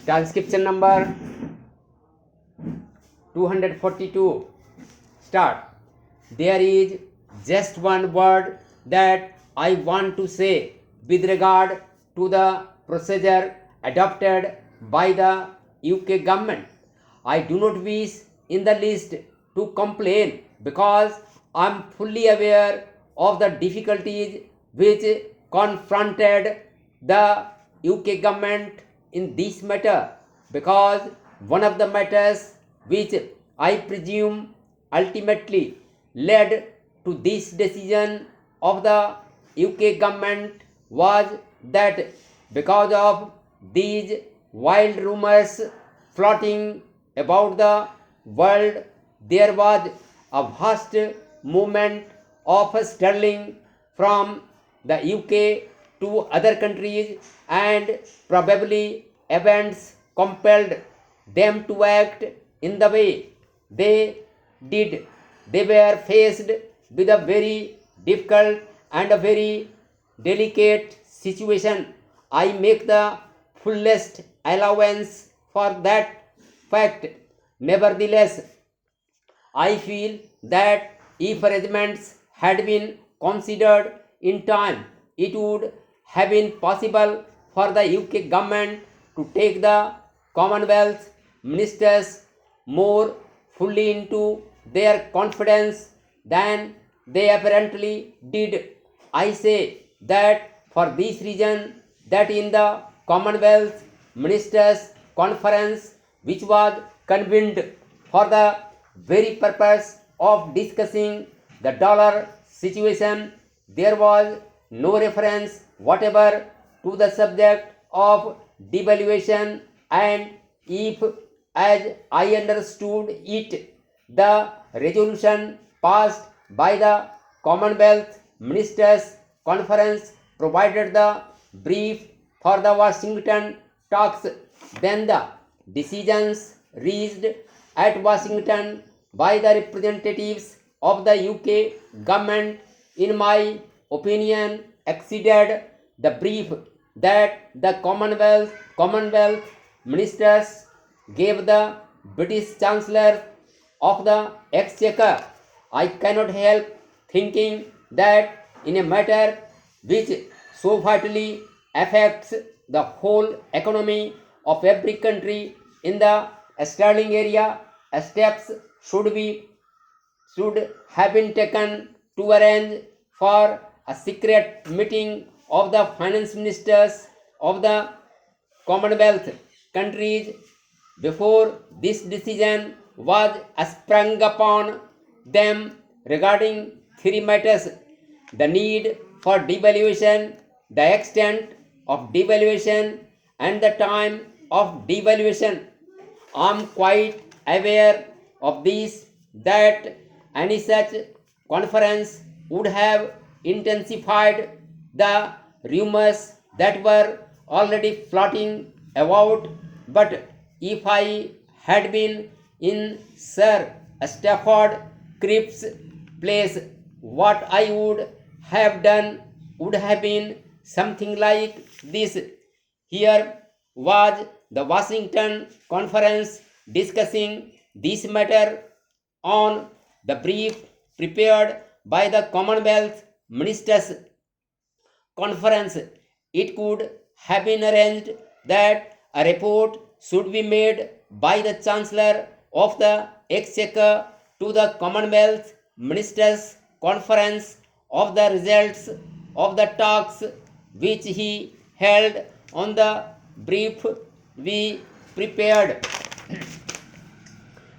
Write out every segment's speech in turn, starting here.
Transcription number 242. Start. There is just one word that I want to say with regard to the procedure adopted by the UK government. I do not wish in the least to complain because I am fully aware of the difficulties which confronted the UK government in this matter, because one of the matters which I presume ultimately led to this decision of the UK government was that because of these wild rumors floating about the world, there was a vast movement of sterling from the UK to other countries, and probably events compelled them to act in the way they did. They were faced with a very difficult and a very delicate situation. I make the fullest allowance for that fact. Nevertheless, I feel that if arrangements had been considered in time, it would have been possible for the UK government to take the Commonwealth ministers more fully into their confidence than they apparently did. I say that for this reason, that in the Commonwealth Ministers Conference, which was convened for the very purpose of discussing the dollar situation, there was no reference whatever to the subject of devaluation, and if, as I understood it, the resolution passed by the Commonwealth Ministers Conference provided the brief for the Washington talks, then the decisions reached at Washington by the representatives of the UK government, in my opinion, exceeded the brief that the Commonwealth ministers gave the British Chancellor of the Exchequer. I cannot help thinking that in a matter which so vitally affects the whole economy of every country in the sterling area, steps should have been taken to arrange for a secret meeting of the finance ministers of the Commonwealth countries before this decision was sprung upon them regarding three matters: the need for devaluation, the extent of devaluation, and the time of devaluation. I am quite aware of this, that any such conference would have intensified the rumors that were already floating about. But if I had been in Sir Stafford Cripps' place, what I would have done would have been something like this. Here was the Washington Conference discussing this matter on the brief prepared by the Commonwealth Ministers Conference. It could have been arranged that a report should be made by the Chancellor of the Exchequer to the Commonwealth Ministers Conference of the results of the talks which he held on the brief we prepared.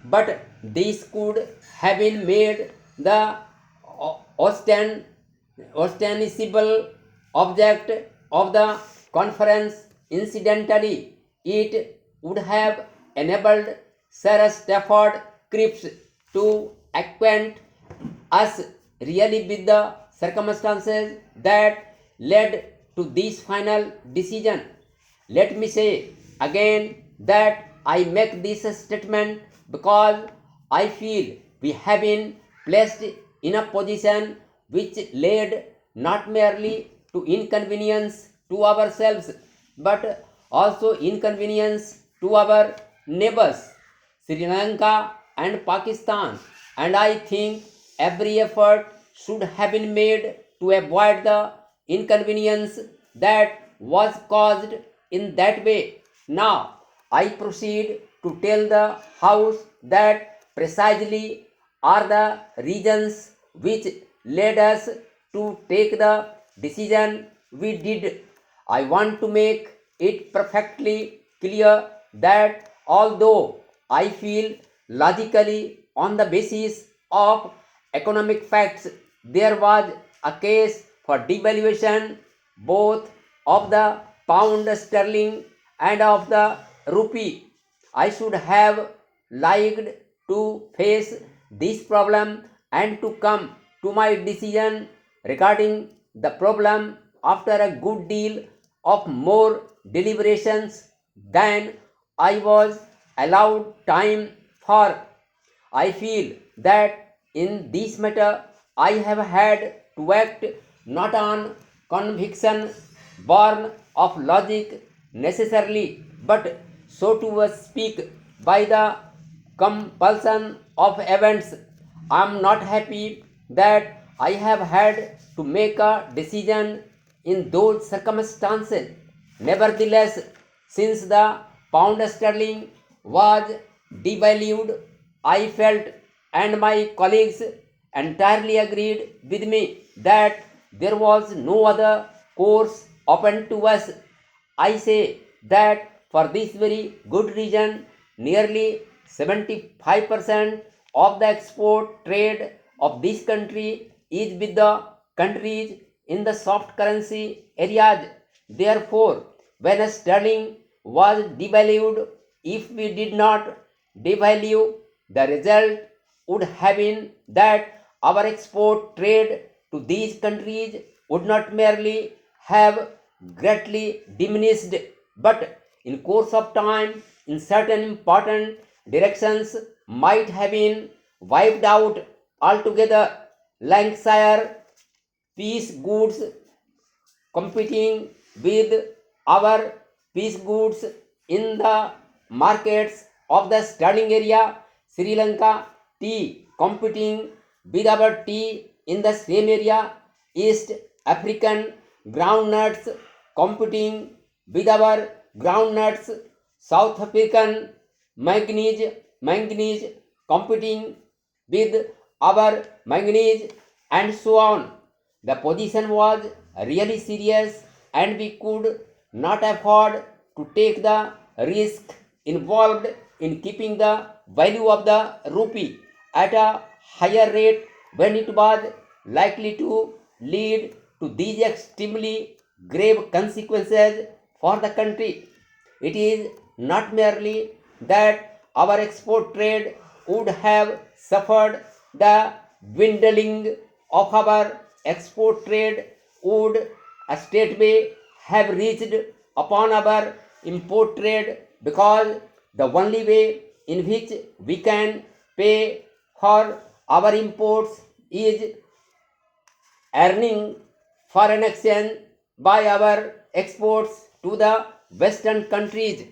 But this could have been made the ostensible object of the conference. Incidentally, it would have enabled Sir Stafford Cripps to acquaint us really with the circumstances that led to this final decision. Let me say again that I make this statement because I feel we have been placed in a position which led not merely to inconvenience to ourselves, but also inconvenience to our neighbors, Sri Lanka and Pakistan. And I think every effort should have been made to avoid the inconvenience that was caused in that way. Now, I proceed to tell the House that precisely are the reasons which led us to take the decision we did. I want to make it perfectly clear that although I feel logically on the basis of economic facts there was a case for devaluation both of the pound sterling and of the rupee, I should have liked to face this problem and to come to my decision regarding the problem after a good deal of more deliberations than I was allowed time for. I feel that in this matter I have had to act not on conviction born of logic necessarily, but so to speak by the compulsion of events. I am not happy that I have had to make a decision in those circumstances. Nevertheless, since the pound sterling was devalued, I felt and my colleagues entirely agreed with me that there was no other course open to us. I say that for this very good reason, nearly 75% of the export trade of this country is with the countries in the soft currency areas. Therefore, when sterling was devalued, if we did not devalue, the result would have been that our export trade to these countries would not merely have greatly diminished, but in course of time, in certain important directions, might have been wiped out altogether. Lancashire piece goods competing with our piece goods in the markets of the sterling area, Sri Lanka tea competing with our tea in the same area, East African groundnuts competing with our groundnuts, South African manganese competing with our manganese, and so on. The position was really serious and we could not afford to take the risk involved in keeping the value of the rupee at a higher rate when it was likely to lead to these extremely grave consequences for the country. It is not merely that our export trade would have suffered, the dwindling of our export trade would straightway have reached upon our import trade, because the only way in which we can pay for our imports is earning foreign exchange by our exports to the western countries.